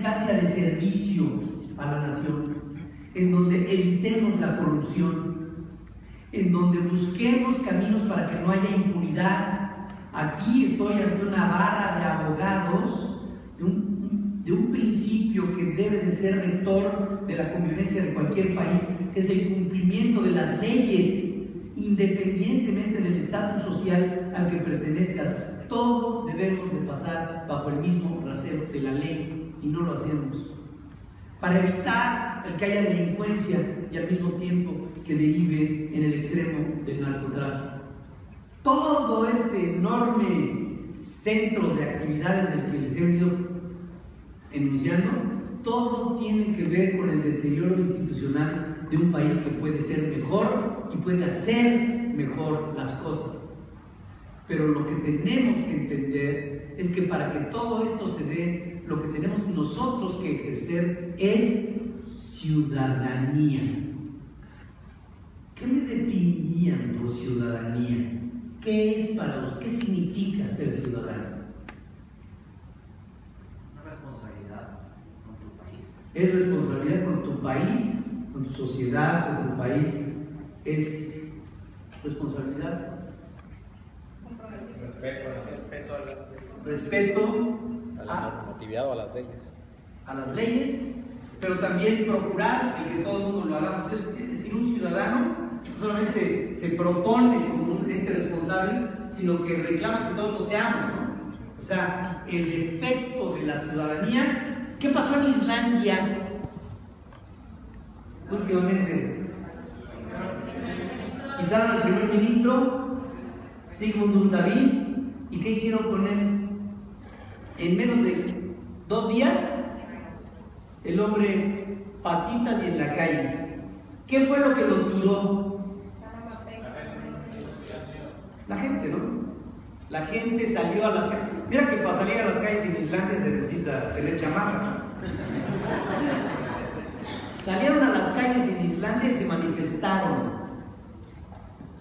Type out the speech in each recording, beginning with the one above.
instancia de servicio a la nación, en donde evitemos la corrupción, en donde busquemos caminos para que no haya impunidad. Aquí estoy ante una barra de abogados de un principio que debe de ser rector de la convivencia de cualquier país, que es el cumplimiento de las leyes, independientemente del estatus social al que pertenezcas. Todos debemos de pasar bajo el mismo rasero de la ley y no lo hacemos, para evitar el que haya delincuencia y al mismo tiempo que derive en el extremo del narcotráfico. Todo este enorme centro de actividades del que les he venido enunciando, todo tiene que ver con el deterioro institucional de un país que puede ser mejor y puede hacer mejor las cosas. Pero lo que tenemos que entender es que para que todo esto se dé, lo que tenemos nosotros que ejercer es ciudadanía. ¿Qué me definirían por ciudadanía? ¿Qué es para vos? ¿Qué significa ser ciudadano? Una responsabilidad con tu país. Es responsabilidad con tu país, con tu sociedad, con tu país. Es responsabilidad. Respeto a la normatividad o a las leyes. A las leyes, pero también procurar el que todo el mundo lo hagamos. Es decir, un ciudadano no solamente se propone como un ente responsable, sino que reclama que todos lo seamos, ¿no? O sea, el efecto de la ciudadanía. ¿Qué pasó en Islandia últimamente? Quitaron al primer ministro, Sigmundur David, ¿y qué hicieron con él? En menos de 2 días, el hombre patitas y en la calle. ¿Qué fue lo que lo tiró? La gente, ¿no? La gente salió a las calles. Mira que para salir a las calles en Islandia se necesita tener chamarra. Salieron a las calles en Islandia y se manifestaron.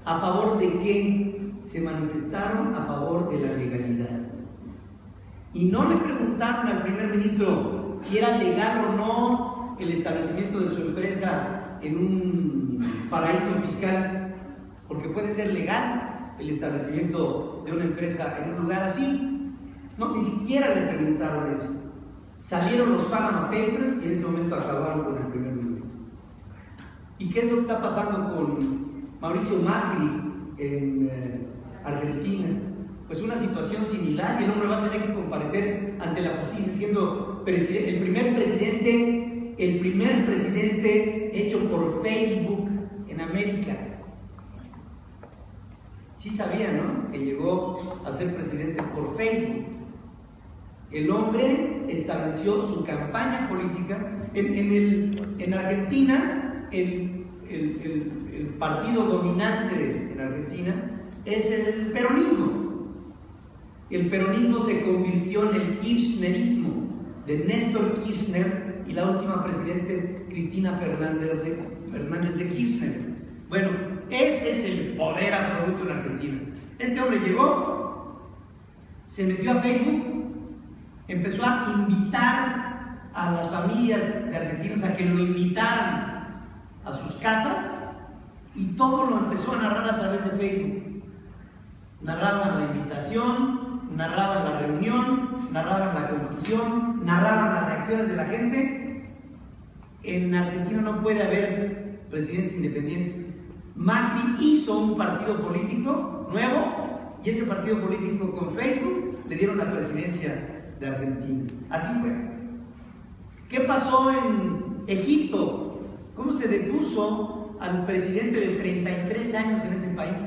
¿A favor de qué? Se manifestaron a favor de la legalidad. Y no le preguntaron al primer ministro si era legal o no el establecimiento de su empresa en un paraíso fiscal, porque puede ser legal el establecimiento de una empresa en un lugar así. No, ni siquiera le preguntaron eso. Salieron los Panama Papers y en ese momento acabaron con el primer ministro. ¿Y qué es lo que está pasando con Mauricio Macri en Argentina? Pues una situación similar, y el hombre va a tener que comparecer ante la justicia siendo el primer presidente hecho por Facebook en América. Sí sabía, ¿no?, que llegó a ser presidente por Facebook. El hombre estableció su campaña política en Argentina. El partido dominante en Argentina es el peronismo. El peronismo se convirtió en el kirchnerismo de Néstor Kirchner y la última presidente Cristina Fernández de Kirchner. Bueno, ese es el poder absoluto en Argentina. Este hombre llegó, se metió a Facebook, empezó a invitar a las familias de argentinos a que lo invitaran a sus casas y todo lo empezó a narrar a través de Facebook. Narraban la invitación, narraban la reunión, narraban la conclusión, narraban las reacciones de la gente. En Argentina no puede haber presidentes independientes. Macri hizo un partido político nuevo y ese partido político con Facebook le dieron la presidencia de Argentina. Así fue. ¿Qué pasó en Egipto? ¿Cómo se depuso al presidente de 33 años en ese país?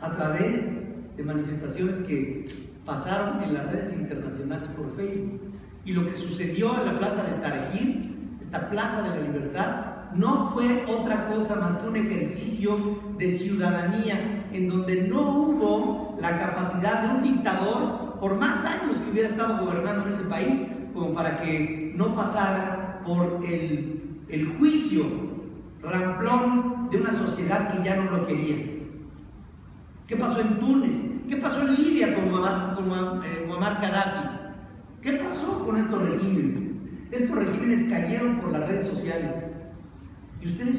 A través de manifestaciones que pasaron en las redes internacionales por Facebook. Y lo que sucedió en la plaza de Tahrir, esta plaza de la libertad, no fue otra cosa más que un ejercicio de ciudadanía en donde no hubo la capacidad de un dictador, por más años que hubiera estado gobernando en ese país, como para que no pasara por el juicio ramplón de una sociedad que ya no lo quería. ¿Qué pasó en Túnez? ¿Qué pasó en Libia con Muammar Gaddafi? ¿Qué pasó? pasó con estos regímenes? Estos regímenes cayeron por las redes sociales. Y ustedes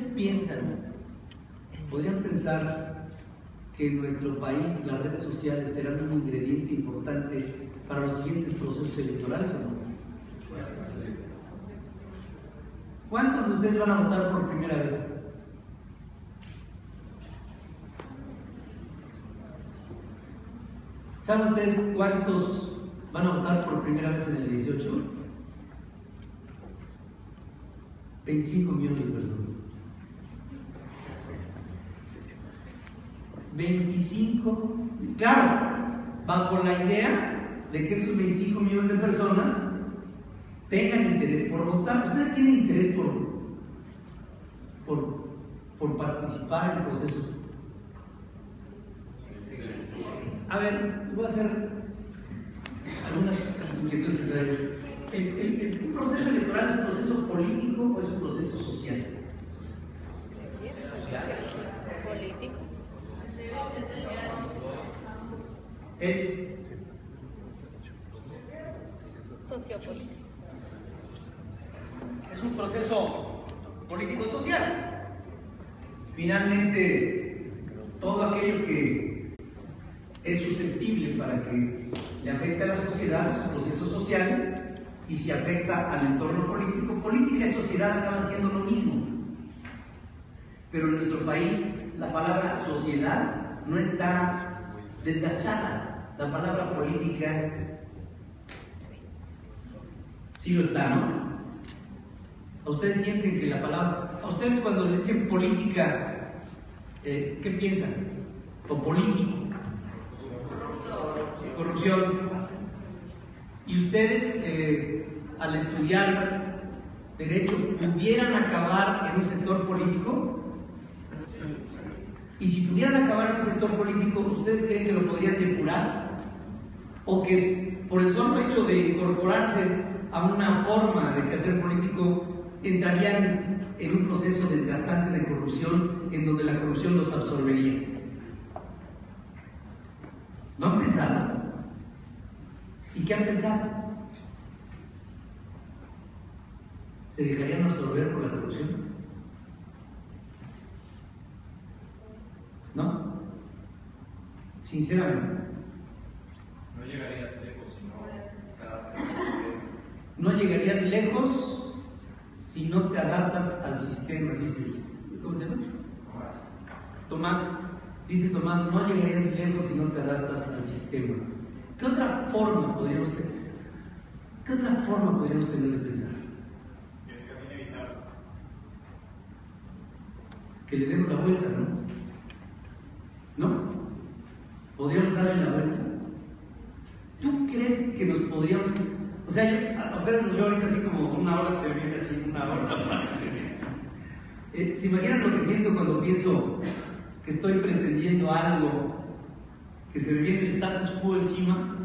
podrían pensar que en nuestro país las redes sociales serán un ingrediente importante para los siguientes procesos electorales o no. ¿Cuántos de ustedes van a votar por primera vez? ¿Saben ustedes cuántos van a votar por primera vez en el 18? 25 millones de personas. 25, claro, bajo la idea de que esos 25 millones de personas tengan interés por votar. ¿Ustedes tienen interés por participar en el proceso? A ver, voy a hacer algunas inquietudes que traigo. ¿El proceso electoral es un proceso político o es un proceso social? Político. Es Sociopolítico. Es un proceso político-social. Finalmente, todo aquello que es susceptible para que le afecte a la sociedad es un proceso social, y si afecta al entorno político, política y sociedad acaban siendo lo mismo. Pero en nuestro país la palabra sociedad no está desgastada. La palabra política sí lo está, ¿no? ¿A ustedes sienten que la palabra, a ustedes cuando les dicen política, qué piensan? ¿O político? Corrupción. ¿Y ustedes al estudiar derecho pudieran acabar en un sector político? Y si pudieran acabar en un sector político, ¿ustedes creen que lo podrían depurar? ¿O que por el solo hecho de incorporarse a una forma de quehacer político entrarían en un proceso desgastante de corrupción en donde la corrupción los absorbería? ¿No han pensado? ¿Y qué han pensado? ¿Se dejarían absorber por la corrupción? ¿No? Sinceramente. No llegarías lejos si no te adaptas. No llegarías lejos si no te adaptas al sistema, dices. ¿Cómo se llama? Tomás. Dice Tomás, no llegarías lejos si no te adaptas al sistema. ¿Qué otra forma podríamos tener? ¿Qué otra forma podríamos tener de pensar? Es casi inevitable. Que le demos la vuelta, ¿no? ¿No? ¿Podríamos darle la vuelta? ¿Tú crees que nos podríamos...? O sea, a ustedes nos veo ahorita así como una hora que se viene así, una hora que se viene así. ¿Se imaginan lo que siento cuando pienso que estoy pretendiendo algo, que se me viene el status quo encima?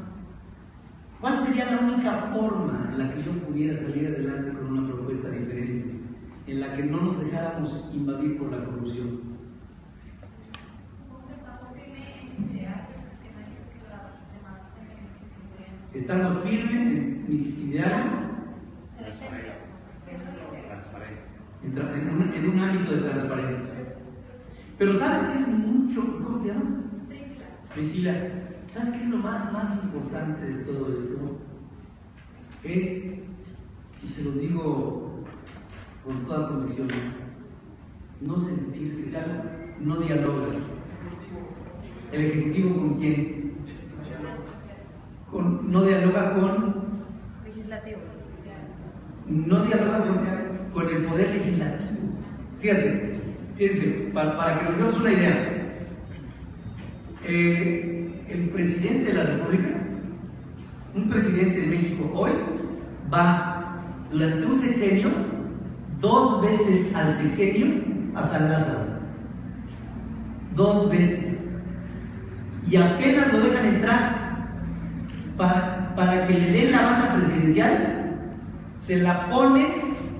¿Cuál sería la única forma en la que yo pudiera salir adelante con una propuesta diferente, en la que no nos dejáramos invadir por la corrupción? Estando firme en mis ideales, en un ámbito de transparencia. Pero ¿sabes qué es mucho? ¿Cómo te llamas? Priscila. ¿Sabes qué es lo más importante de todo esto? Es, y se los digo con toda convicción, no sentirse, no dialogar. ¿El Ejecutivo con quién? No dialoga con Legislativo. No dialoga con el poder legislativo. Fíjense, para que nos demos una idea, el presidente de la República, un presidente de México hoy, va durante un sexenio 2 veces al sexenio a San Lázaro. 2 veces. Y apenas lo dejan entrar para que le den la banda presidencial, se la pone,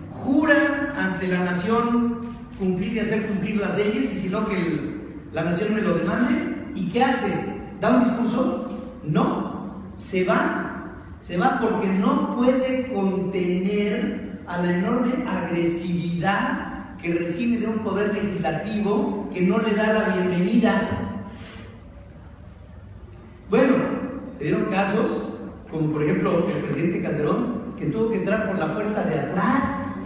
jura ante la nación cumplir y hacer cumplir las leyes, y si no que la nación me lo demande. ¿Y qué hace? ¿Da un discurso? No, se va Se va porque no puede contener a la enorme agresividad que recibe de un poder legislativo que no le da la bienvenida. Bueno, se dieron casos, como por ejemplo el presidente Calderón, que tuvo que entrar por la puerta de atrás,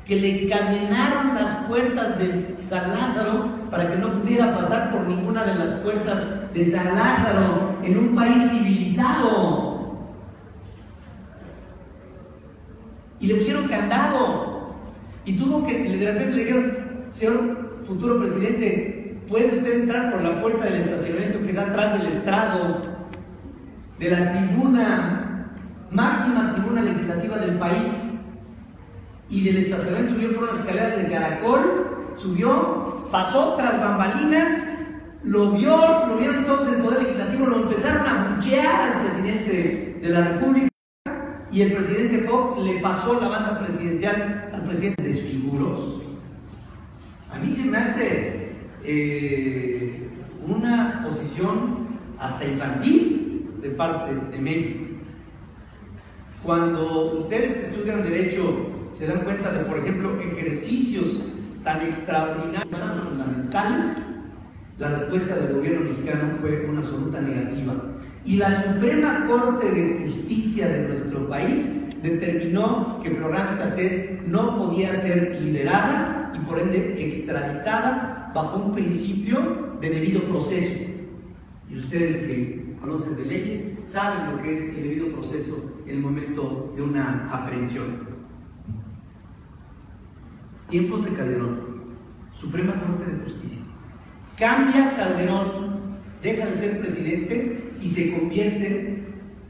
que le encadenaron las puertas de San Lázaro para que no pudiera pasar por ninguna de las puertas de San Lázaro en un país civilizado. Y le pusieron candado. Y tuvo que, de repente le dijeron, señor futuro presidente, ¿puede usted entrar por la puerta del estacionamiento que da atrás del estrado, de la tribuna, máxima tribuna legislativa del país? Y del estacionamiento subió por unas escaleras de caracol, subió, pasó tras bambalinas, lo vieron todos en el Poder Legislativo, lo empezaron a buchear al presidente de la República, y el presidente Fox le pasó la banda presidencial al presidente. Desfiguró. A mí se me hace una posición hasta infantil de parte de México. Cuando ustedes que estudian Derecho se dan cuenta de, por ejemplo, ejercicios tan extraordinarios, tan fundamentales, la respuesta del gobierno mexicano fue una absoluta negativa. Y la Suprema Corte de Justicia de nuestro país determinó que Florence Cassés no podía ser liberada y por ende extraditada bajo un principio de debido proceso. Y ustedes que conocen de leyes saben lo que es el debido proceso en el momento de una aprehensión. Tiempos de Calderón, Suprema Corte de Justicia. Cambia Calderón, deja de ser presidente y se convierte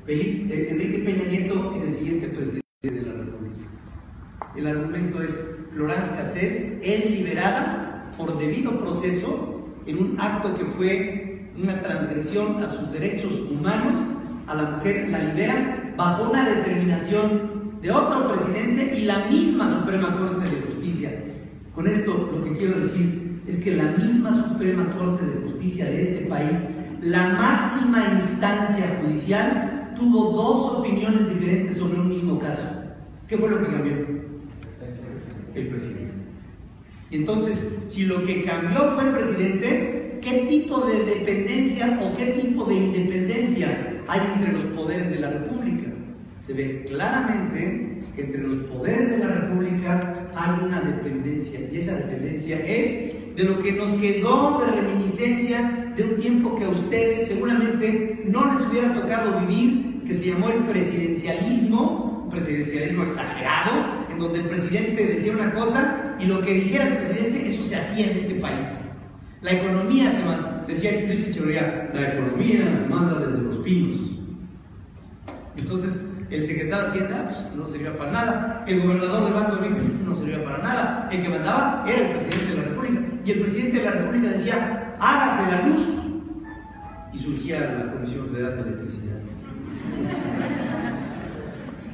Enrique Peña Nieto en el siguiente presidente de la República. El argumento es: Florence Cassés es liberada por debido proceso en un acto que fue una transgresión a sus derechos humanos. A la mujer la libera bajo una determinación de otro presidente y la misma Suprema Corte de Justicia. Con esto lo que quiero decir es que la misma Suprema Corte de Justicia de este país, la máxima instancia judicial, tuvo dos opiniones diferentes sobre un mismo caso. ¿Qué fue lo que cambió? El presidente. Y entonces, si lo que cambió fue el presidente, ¿qué tipo de dependencia o qué tipo de independencia hay entre los poderes de la República? Se ve claramente que entre los poderes de la República hay una dependencia, y esa dependencia es de lo que nos quedó de reminiscencia de un tiempo que a ustedes seguramente no les hubiera tocado vivir, que se llamó el presidencialismo, un presidencialismo exagerado, en donde el presidente decía una cosa y lo que dijera el presidente, eso se hacía en este país. La economía se manda, decía Luis Echeverría, la economía se manda desde Los Pinos. Entonces, el secretario de Hacienda no servía para nada, el gobernador del Banco de México no servía para nada, el que mandaba era el presidente de la República, y el presidente de la República decía, hágase la luz, y surgía la Comisión Federal de Electricidad.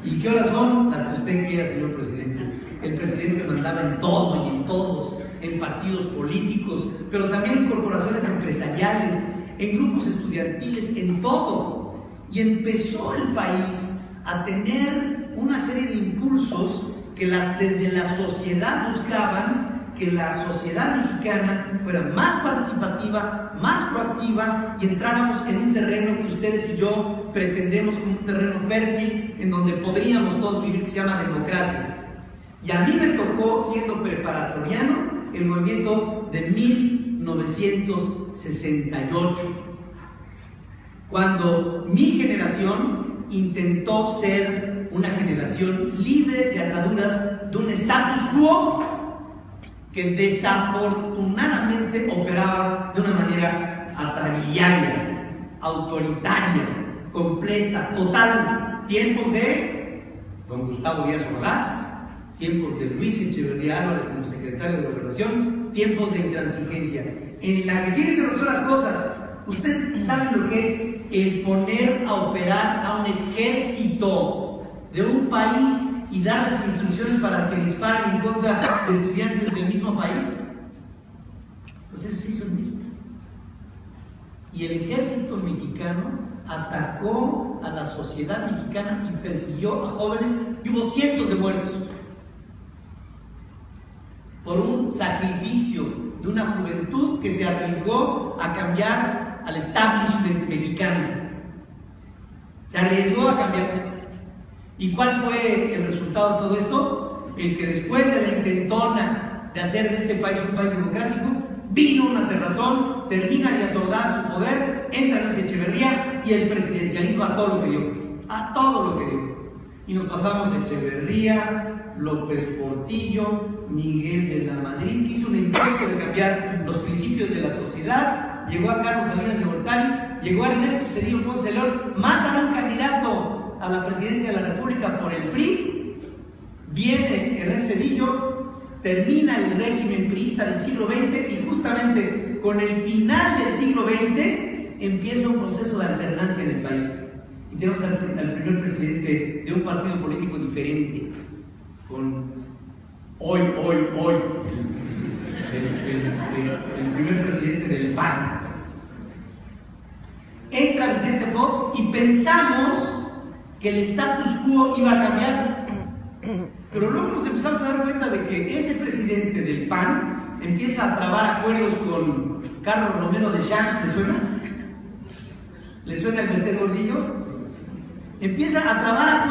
¿Y qué horas son? Las que usted quiera, señor presidente. El presidente mandaba en todo y en todos, en partidos políticos, pero también en corporaciones empresariales, en grupos estudiantiles, en todo. Y empezó el país a tener una serie de impulsos que desde la sociedad buscaban que la sociedad mexicana fuera más participativa, más proactiva y entráramos en un terreno que ustedes y yo pretendemos como un terreno fértil en donde podríamos todos vivir, que se llama democracia. Y a mí me tocó, siendo preparatoriano, el movimiento de 1968, cuando mi generación intentó ser una generación libre de ataduras de un status quo que desafortunadamente operaba de una manera atrabiliaria, autoritaria, completa, total. Tiempos de don Gustavo Díaz Ordaz, tiempos de Luis Echeverría Álvarez como secretario de Gobernación, tiempos de intransigencia. En la que fíjense lo que son las cosas. Ustedes saben lo que es el poner a operar a un ejército de un país y darles instrucciones para que disparen en contra de estudiantes del mismo país. Pues eso se hizo en México. Y el ejército mexicano atacó a la sociedad mexicana y persiguió a jóvenes y hubo cientos de muertos por un sacrificio de una juventud que se arriesgó a cambiar al establishment mexicano. Se arriesgó a cambiar. ¿Y cuál fue el resultado de todo esto? El que después de la intentona de hacer de este país un país democrático, vino una cerrazón, termina Díaz Ordaz su poder, entra Luis Echeverría y el presidencialismo a todo lo que dio. A todo lo que dio. Y nos pasamos Echeverría, López Portillo, Miguel de la Madrid, que hizo un intento de cambiar los principios de la sociedad, llegó a Carlos Salinas de Gortari, llegó a Ernesto Zedillo Ponce de León, matan a un candidato a la presidencia de la República por el PRI, viene Ernesto Zedillo, termina el régimen priista del siglo XX y justamente con el final del siglo XX empieza un proceso de alternancia en el país. Y tenemos al primer presidente de un partido político diferente, con hoy, el primer presidente del PAN. Entra Vicente Fox y pensamos que el status quo iba a cambiar. Pero luego nos empezamos a dar cuenta de que ese presidente del PAN empieza a trabar acuerdos con Carlos Romero de Champs, ¿le suena? ¿Le suena el Bester Gordillo? Empieza a trabar acuerdos